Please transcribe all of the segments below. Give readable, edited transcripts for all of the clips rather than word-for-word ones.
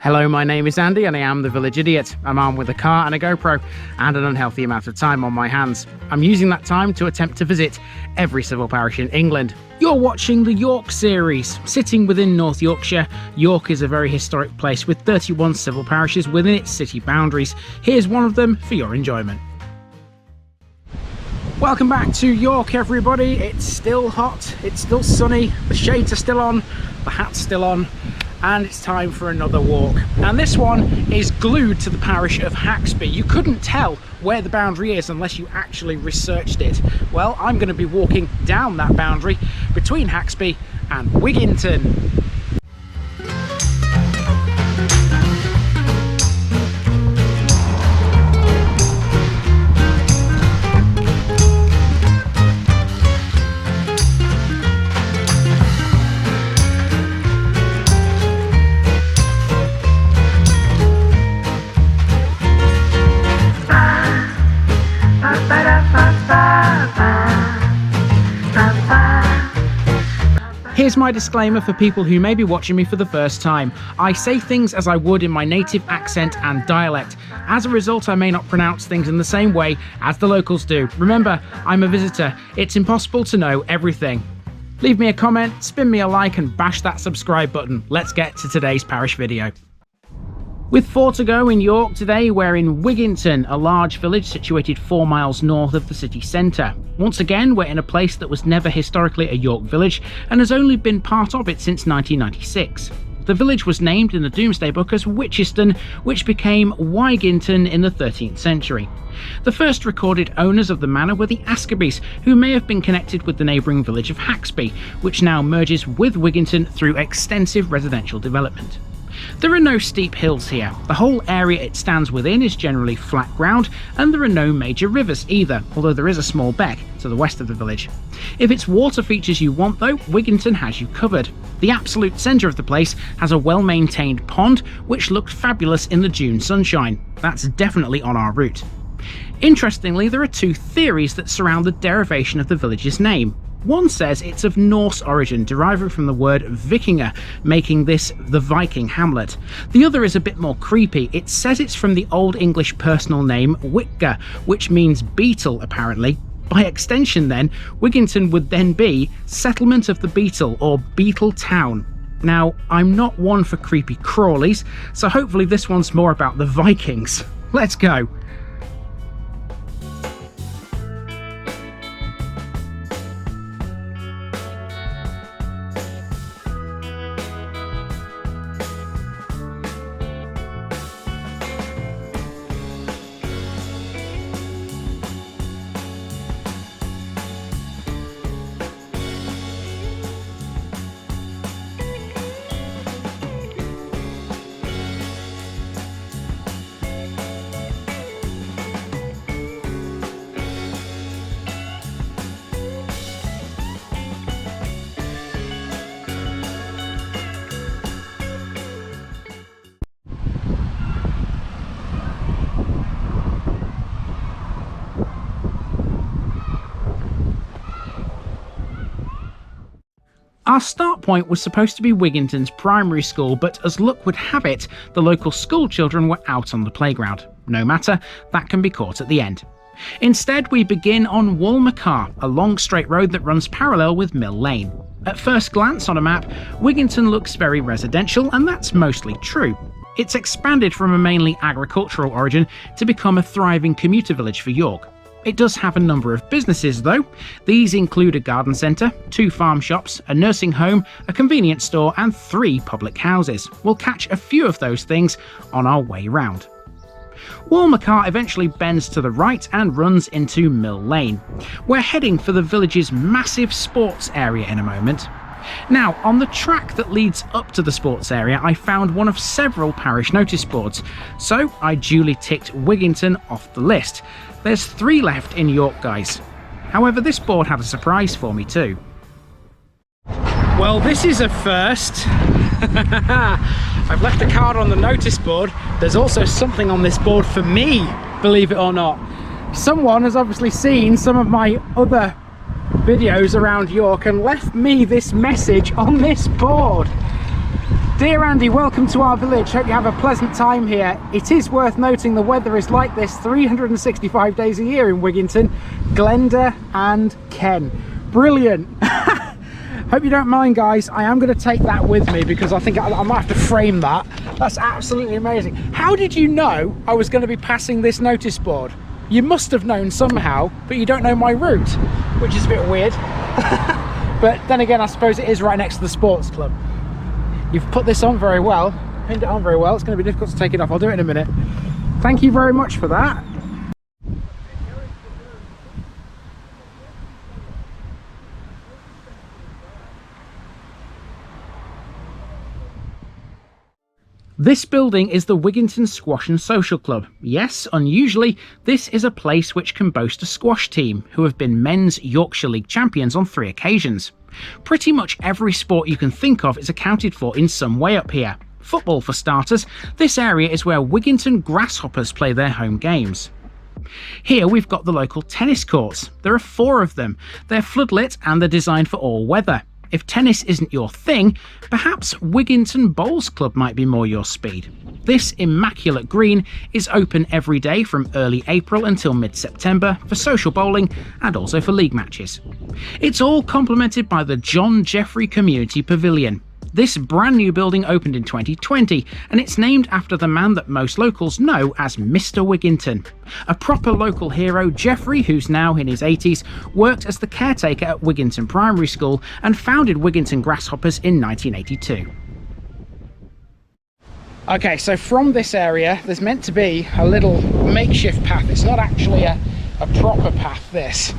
Hello, my name is Andy and I am the Village Idiot. I'm armed with a car and a GoPro and an unhealthy amount of time on my hands. I'm using that time to attempt to visit every civil parish in England. You're watching the York series. Sitting within North Yorkshire, York is a very historic place with 31 civil parishes within its city boundaries. Here's one of them for your enjoyment. Welcome back to York, everybody. It's still hot, it's still sunny, the shades are still on, the hat's still on, and it's time for another walk. And this one is glued to the parish of Haxby. You couldn't tell where the boundary is unless you actually researched it. Well, I'm going to be walking down that boundary between Haxby and Wigginton. Here's my disclaimer for people who may be watching me for the first time. I say things as I would in my native accent and dialect. As a result, I may not pronounce things in the same way as the locals do. Remember, I'm a visitor. It's impossible to know everything. Leave me a comment, spin me a like and bash that subscribe button. Let's get to today's parish video. With 4 to go in York today, we're in Wigginton, a large village situated 4 miles north of the city centre. Once again, we're in a place that was never historically a York village and has only been part of it since 1996. The village was named in the Domesday Book as Wichestun, which became Wygynton in the 13th century. The first recorded owners of the manor were the Askebys, who may have been connected with the neighbouring village of Haxby, which now merges with Wigginton through extensive residential development. There are no steep hills here. The whole area it stands within is generally flat ground, and there are no major rivers either, although there is a small beck to the west of the village. If it's water features you want though, Wigginton has you covered. The absolute centre of the place has a well-maintained pond, which looked fabulous in the June sunshine. That's definitely on our route. Interestingly, there are 2 theories that surround the derivation of the village's name. One says it's of Norse origin, deriving from the word vikinga, making this the Viking hamlet. The other is a bit more creepy. It says it's from the Old English personal name Wicca, which means beetle apparently. By extension then, Wigginton would then be Settlement of the Beetle or Beetle Town. Now, I'm not one for creepy crawlies, so hopefully this one's more about the Vikings. Let's go. Our start point was supposed to be Wigginton's primary school, but as luck would have it, the local school children were out on the playground. No matter, that can be caught at the end. Instead, we begin on Wigginton, a long straight road that runs parallel with Mill Lane. At first glance on a map, Wigginton looks very residential, and that's mostly true. It's expanded from a mainly agricultural origin to become a thriving commuter village for York. It does have a number of businesses though. These include a garden centre, 2 farm shops, a nursing home, a convenience store and 3 public houses. We'll catch a few of those things on our way round. Wigginton eventually bends to the right and runs into Mill Lane. We're heading for the village's massive sports area in a moment. Now, on the track that leads up to the sports area, I found one of several parish notice boards, so I duly ticked Wigginton off the list. There's 3 left in York, guys. However, this board had a surprise for me too. Well, this is a first. I've left a card on the notice board. There's also something on this board for me, believe it or not. Someone has obviously seen some of my other videos around York and left me this message on this board. Dear Andy, welcome to our village. Hope you have a pleasant time here. It is worth noting the weather is like this 365 days a year in Wigginton, Glenda and Ken. Brilliant. Hope you don't mind, guys. I am going to take that with me because I think I might have to frame that. That's absolutely amazing. How did you know I was going to be passing this notice board? You must have known somehow, but you don't know my route, which is a bit weird. But then again, I suppose it is right next to the sports club. You've put this on very well, pinned it on very well. It's going to be difficult to take it off. I'll do it in a minute. Thank you very much for that. This building is the Wigginton Squash and Social Club. Yes, unusually, this is a place which can boast a squash team who have been men's Yorkshire League champions on 3 occasions. Pretty much every sport you can think of is accounted for in some way up here. Football for starters, this area is where Wigginton Grasshoppers play their home games. Here we've got the local tennis courts. There are 4 of them. They're floodlit and they're designed for all weather. If tennis isn't your thing, perhaps Wigginton Bowls Club might be more your speed. This immaculate green is open every day from early April until mid-September for social bowling and also for league matches. It's all complemented by the John Jeffrey Community Pavilion. This brand new building opened in 2020 and it's named after the man that most locals know as Mr. Wigginton. A proper local hero, Jeffrey, who's now in his 80s, worked as the caretaker at Wigginton Primary School and founded Wigginton Grasshoppers in 1982. Okay, so from this area there's meant to be a little makeshift path. It's not actually a proper path, this,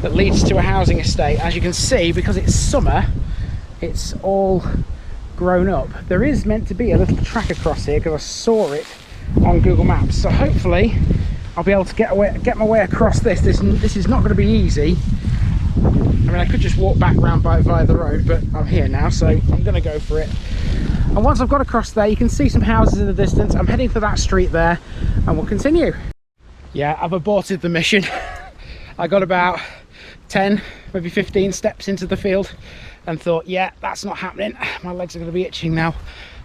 that leads to a housing estate. As you can see, because it's summer, it's all grown up. There is meant to be a little track across here because I saw it on Google Maps, so hopefully I'll be able to get my way across this. This is not going to be easy. I mean, I could just walk back round via the road, but I'm here now, so I'm going to go for it. And once I've got across there, you can see some houses in the distance. I'm heading for that street there and we'll continue. Yeah, I've aborted the mission. I got about 10, maybe 15 steps into the field and thought, yeah, that's not happening. My legs are going to be itching now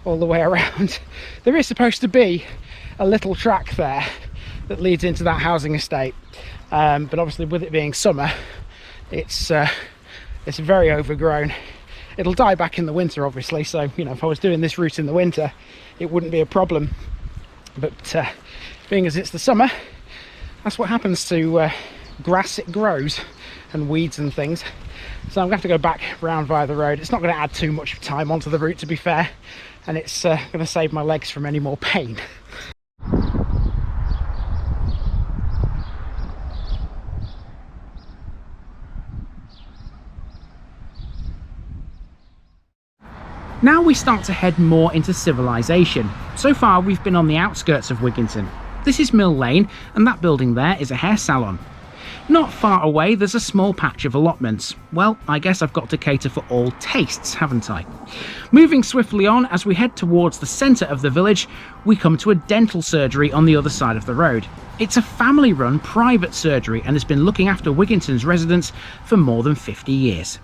all the way around. There is supposed to be a little track there that leads into that housing estate, but obviously with it being summer, it's very overgrown. It'll die back in the winter, obviously, so you know, if I was doing this route in the winter it wouldn't be a problem, but being as it's the summer, that's what happens to grass. It grows, and weeds and things. So I'm going to have to go back round via the road. It's not going to add too much time onto the route, to be fair, and it's going to save my legs from any more pain. Now we start to head more into civilization. So far we've been on the outskirts of Wigginton. This is Mill Lane, and that building there is a hair salon. Not far away there's a small patch of allotments. Well, I guess I've got to cater for all tastes, haven't I? Moving swiftly on, as we head towards the centre of the village, we come to a dental surgery on the other side of the road. It's a family-run private surgery and has been looking after Wigginton's residents for more than 50 years.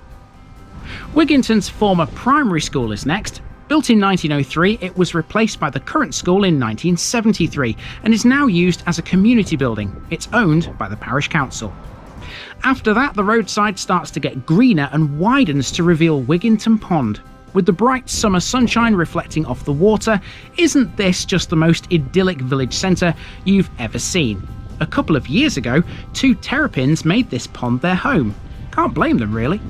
Wigginton's former primary school is next. Built in 1903, it was replaced by the current school in 1973 and is now used as a community building. It's owned by the parish council. After that, the roadside starts to get greener and widens to reveal Wigginton Pond. With the bright summer sunshine reflecting off the water, isn't this just the most idyllic village centre you've ever seen? A couple of years ago, 2 terrapins made this pond their home. Can't blame them, really.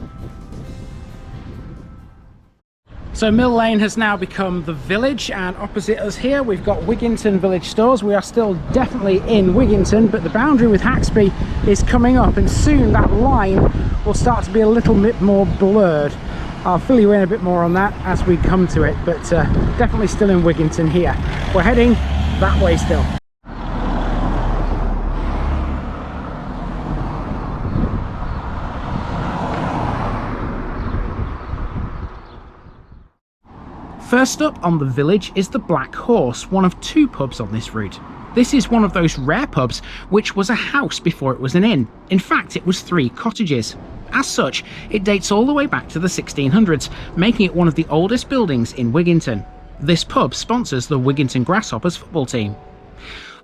So Mill Lane has now become the village, and opposite us here we've got Wigginton village stores. We are still definitely in Wigginton, but the boundary with Haxby is coming up, and soon that line will start to be a little bit more blurred. I'll fill you in a bit more on that as we come to it, but definitely still in Wigginton here. We're heading that way still. First up on the village is the Black Horse, one of 2 pubs on this route. This is one of those rare pubs which was a house before it was an inn. In fact, it was 3 cottages. As such, it dates all the way back to the 1600s, making it one of the oldest buildings in Wigginton. This pub sponsors the Wigginton Grasshoppers football team.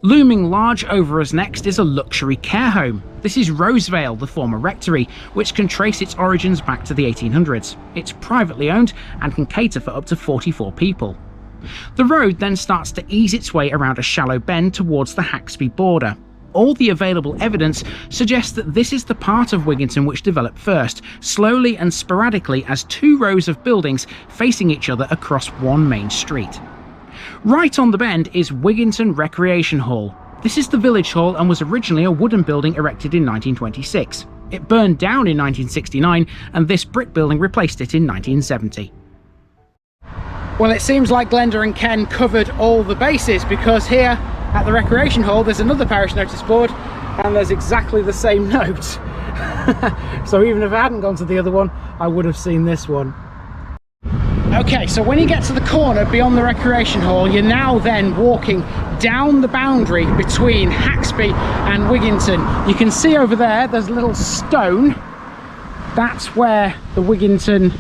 Looming large over us next is a luxury care home. This is Rosevale, the former rectory, which can trace its origins back to the 1800s. It's privately owned and can cater for up to 44 people. The road then starts to ease its way around a shallow bend towards the Haxby border. All the available evidence suggests that this is the part of Wigginton which developed first, slowly and sporadically as two rows of buildings facing each other across one main street. Right on the bend is Wigginton Recreation Hall. This is the village hall and was originally a wooden building erected in 1926. It burned down in 1969 and this brick building replaced it in 1970. Well, it seems like Glenda and Ken covered all the bases, because here at the Recreation Hall there's another parish notice board and there's exactly the same note. So even if I hadn't gone to the other one, I would have seen this one. Okay, so when you get to the corner beyond the Recreation Hall, you're now then walking down the boundary between Haxby and Wigginton. You can see over there, there's a little stone. That's where the Wigginton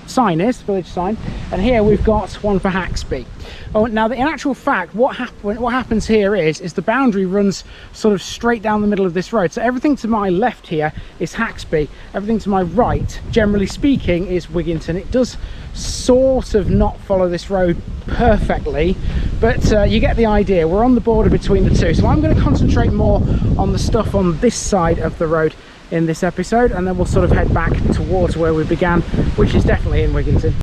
sign is, village sign, and here we've got one for Haxby. Oh, now in actual fact, what happens here is the boundary runs sort of straight down the middle of this road. So everything to my left here is Haxby, everything to my right, generally speaking, is Wigginton. It does sort of not follow this road perfectly, but you get the idea. We're on the border between the two, so I'm going to concentrate more on the stuff on this side of the road in this episode, and then we'll sort of head back towards where we began, which is definitely in Wigginton.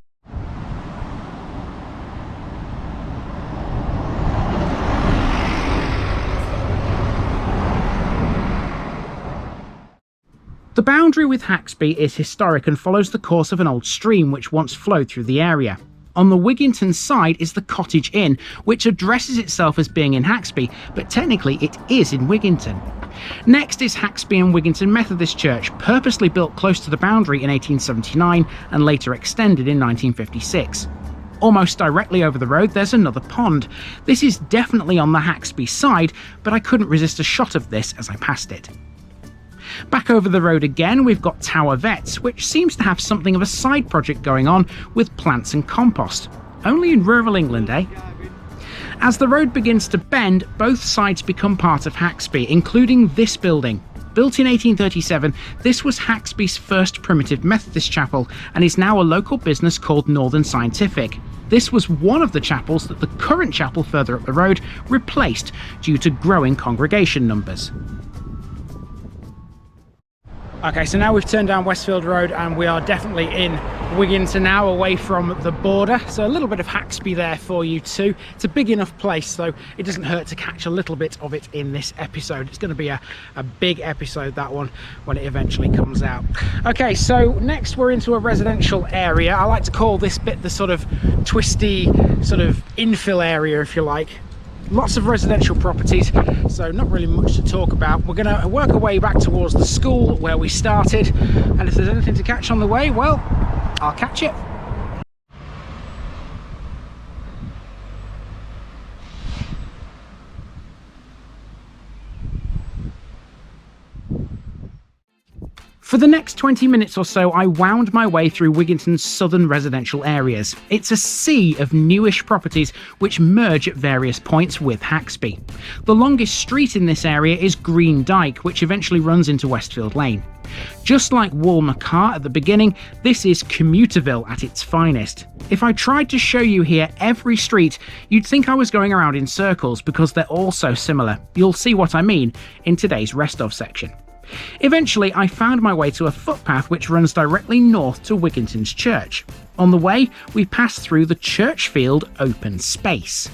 The boundary with Haxby is historic and follows the course of an old stream which once flowed through the area. On the Wigginton side is the Cottage Inn, which addresses itself as being in Haxby, but technically it is in Wigginton. Next is Haxby and Wigginton Methodist Church, purposely built close to the boundary in 1879 and later extended in 1956. Almost directly over the road there's another pond. This is definitely on the Haxby side, but I couldn't resist a shot of this as I passed it. Back over the road again, we've got Tower Vets, which seems to have something of a side project going on with plants and compost. Only in rural England, eh? As the road begins to bend, both sides become part of Haxby, including this building. Built in 1837, this was Haxby's first primitive Methodist chapel and is now a local business called Northern Scientific. This was one of the chapels that the current chapel further up the road replaced due to growing congregation numbers. Okay, so now we've turned down Westfield Road and we are definitely in Wigginton now, away from the border. So a little bit of Haxby there for you too. It's a big enough place, so it doesn't hurt to catch a little bit of it in this episode. It's going to be a big episode, that one, when it eventually comes out. Okay, so next we're into a residential area. I like to call this bit the sort of twisty sort of infill area, if you like. Lots of residential properties, so not really much to talk about. We're going to work our way back towards the school where we started, and if there's anything to catch on the way, well, I'll catch it. For the next 20 minutes or so, I wound my way through Wigginton's southern residential areas. It's a sea of newish properties which merge at various points with Haxby. The longest street in this area is Green Dyke, which eventually runs into Westfield Lane. Just like Walnacar at the beginning, this is Commuterville at its finest. If I tried to show you here every street, you'd think I was going around in circles because they're all so similar. You'll see what I mean in today's Rest Of section. Eventually, I found my way to a footpath which runs directly north to Wigginton's church. On the way, we passed through the Churchfield open space.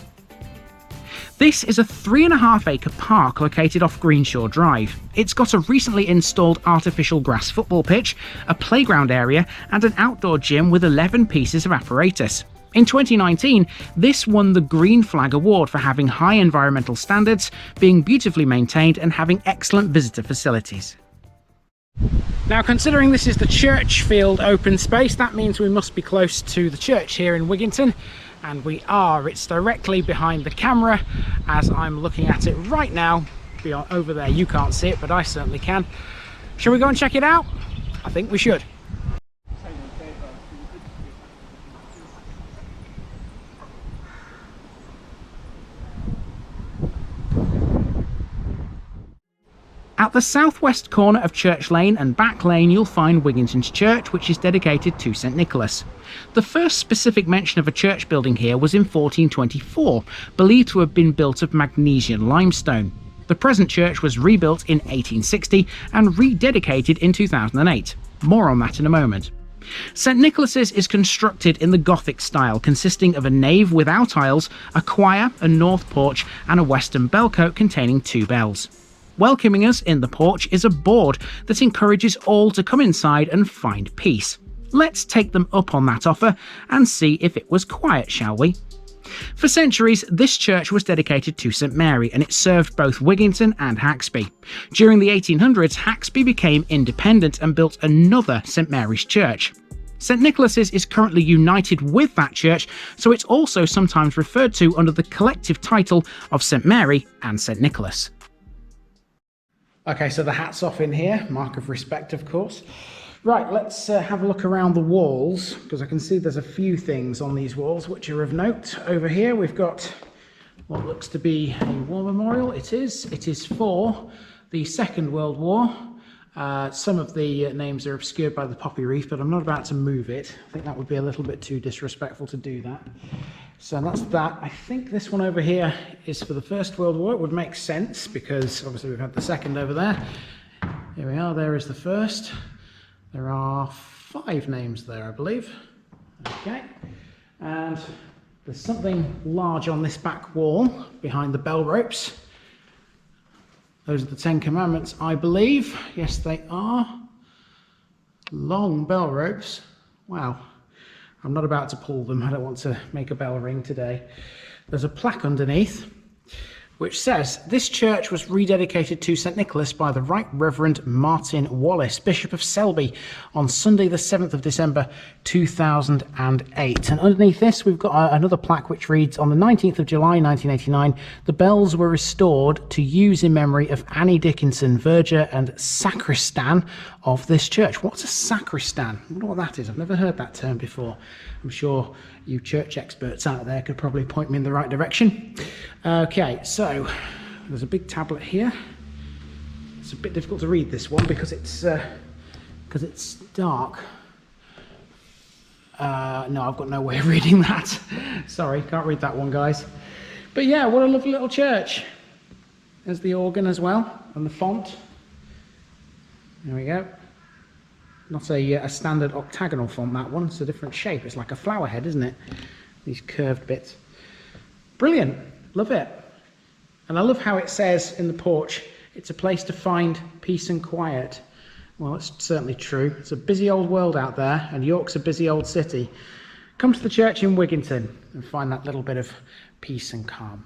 This is a 3.5 acre park located off Greenshaw Drive. It's got a recently installed artificial grass football pitch, a playground area, and an outdoor gym with 11 pieces of apparatus. In 2019, this won the Green Flag Award for having high environmental standards, being beautifully maintained, and having excellent visitor facilities. Now, considering this is the Churchfield open space, that means we must be close to the church here in Wigginton, and we are. It's directly behind the camera as I'm looking at it right now. Beyond over there, you can't see it, but I certainly can. Shall we go and check it out? I think we should. At the southwest corner of Church Lane and Back Lane you'll find Wigginton's church, which is dedicated to St Nicholas. The first specific mention of a church building here was in 1424, believed to have been built of Magnesian limestone. The present church was rebuilt in 1860 and rededicated in 2008. More on that in a moment. St Nicholas's is constructed in the Gothic style, consisting of a nave without aisles, a choir, a north porch and a western bellcote containing 2 bells. Welcoming us in the porch is a board that encourages all to come inside and find peace. Let's take them up on that offer and see if it was quiet, shall we? For centuries, this church was dedicated to St Mary, and it served both Wigginton and Haxby. During the 1800s, Haxby became independent and built another St Mary's church. St Nicholas's is currently united with that church, so it's also sometimes referred to under the collective title of St Mary and St Nicholas. Okay, so the hat's off in here, mark of respect, of course. Right, let's have a look around the walls, because I can see there's a few things on these walls which are of note. Over here we've got what looks to be a war memorial. It is for the Second World War. Some of the names are obscured by the poppy wreath, but I'm not about to move it. I think that would be a little bit too disrespectful to do that. So that's that. I think this one over here is for the First World War. It would make sense because obviously we've had the second over there. Here we are, there is the first. There are 5 names there, I believe. Okay. And there's something large on this back wall behind the bell ropes. Those are the 10 Commandments, I believe. Yes, they are. Long bell ropes. Wow. I'm not about to pull them. I don't want to make a bell ring today. There's a plaque underneath which says, "This church was rededicated to St Nicholas by the Right Reverend Martin Wallace, Bishop of Selby, on Sunday the 7th of December 2008. And underneath this we've got another plaque which reads, "On the 19th of July 1989, the bells were restored to use in memory of Annie Dickinson, verger and sacristan of this church." What's a sacristan? I wonder what that is. I've never heard that term before. I'm sure you church experts out there could probably point me in the right direction. Okay, so there's a big tablet here. It's a bit difficult to read this one because it's dark. No, I've got no way of reading that. Sorry, can't read that one, guys. But yeah, what a lovely little church. There's the organ as well, and the font. There we go. Not a standard octagonal font, that one. It's a different shape. It's like a flower head, isn't it? These curved bits. Brilliant. Love it. And I love how it says in the porch, it's a place to find peace and quiet. Well, it's certainly true. It's a busy old world out there, and York's a busy old city. Come to the church in Wigginton and find that little bit of peace and calm.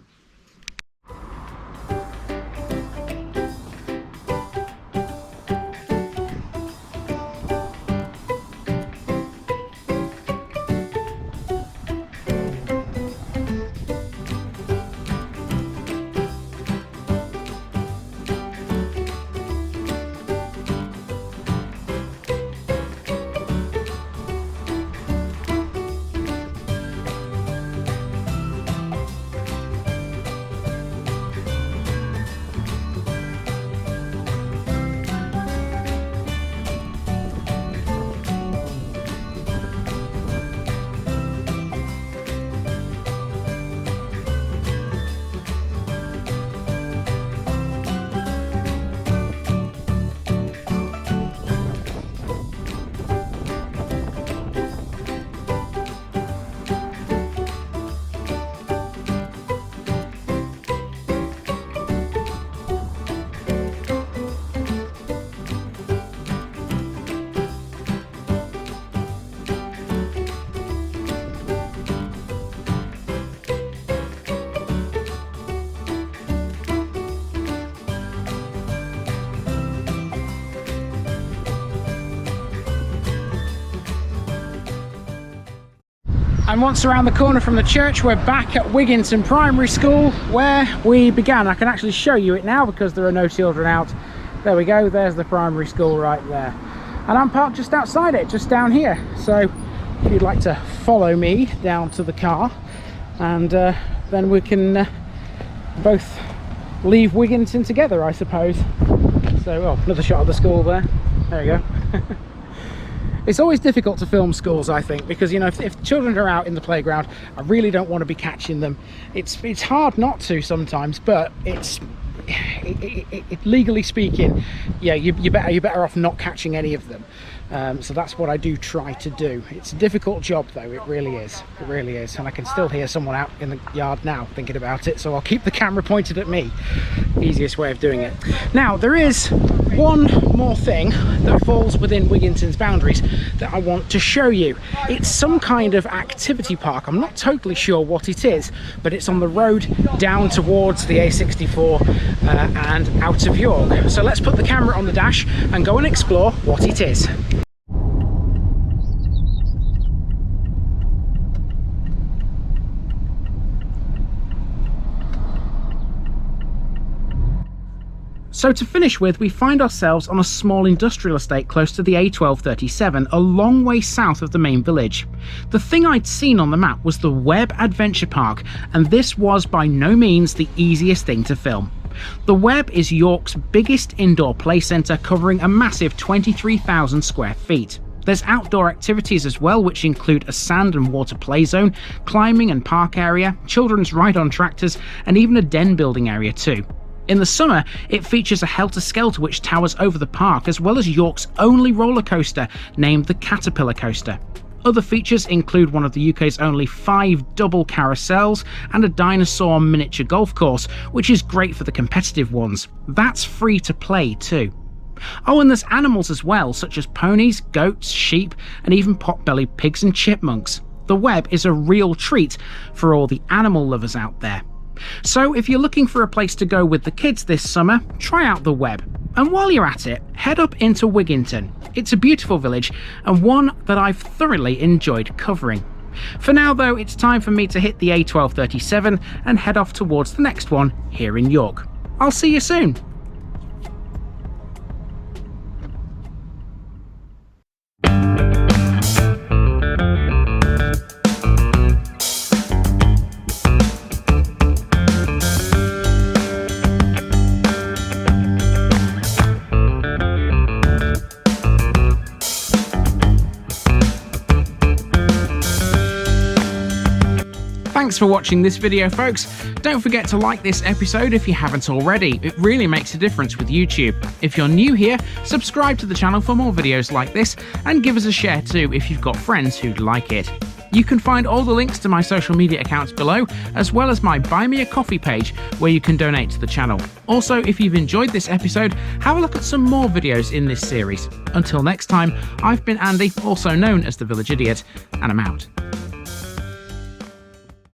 And once around the corner from the church, we're back at Wigginton Primary School where we began. I can actually show you it now because there are no children out. There we go, there's the primary school right there. And I'm parked just outside it, just down here. So if you'd like to follow me down to the car, and then we can both leave Wigginton together, I suppose. So, oh, another shot of the school there. There you go. It's always difficult to film schools, I think, because, you know, if children are out in the playground, I really don't want to be catching them. It's hard not to sometimes, but legally speaking, yeah, you're better off not catching any of them. So that's what I do try to do. It's a difficult job though, it really is. It really is. And I can still hear someone out in the yard now thinking about it, so I'll keep the camera pointed at me. Easiest way of doing it. Now, there is one more thing that falls within Wigginton's boundaries that I want to show you. It's some kind of activity park. I'm not totally sure what it is, but it's on the road down towards the A64 and out of York. So let's put the camera on the dash and go and explore what it is. So to finish with, we find ourselves on a small industrial estate close to the A1237, a long way south of the main village. The thing I'd seen on the map was the Webb Adventure Park, and this was by no means the easiest thing to film. The Webb is York's biggest indoor play centre, covering a massive 23,000 square feet. There's outdoor activities as well, which include a sand and water play zone, climbing and park area, children's ride on tractors, and even a den building area too. In the summer, it features a helter-skelter which towers over the park, as well as York's only roller coaster, named the Caterpillar Coaster. Other features include one of the UK's only 5 double carousels and a dinosaur miniature golf course, which is great for the competitive ones. That's free to play too. Oh, and there's animals as well, such as ponies, goats, sheep, and even pot-bellied pigs and chipmunks. The Webb is a real treat for all the animal lovers out there. So if you're looking for a place to go with the kids this summer, try out the Webb. And while you're at it, head up into Wigginton. It's a beautiful village and one that I've thoroughly enjoyed covering. For now though, it's time for me to hit the A1237 and head off towards the next one here in York. I'll see you soon. Thanks for watching this video, folks. Don't forget to like this episode if you haven't already. It really makes a difference with YouTube. If you're new here, subscribe to the channel for more videos like this, and give us a share too if you've got friends who'd like it. You can find all the links to my social media accounts below, as well as my Buy Me a Coffee page where you can donate to the channel. Also, if you've enjoyed this episode, have a look at some more videos in this series. Until next time, I've been Andy, also known as the Village Idiot, and I'm out.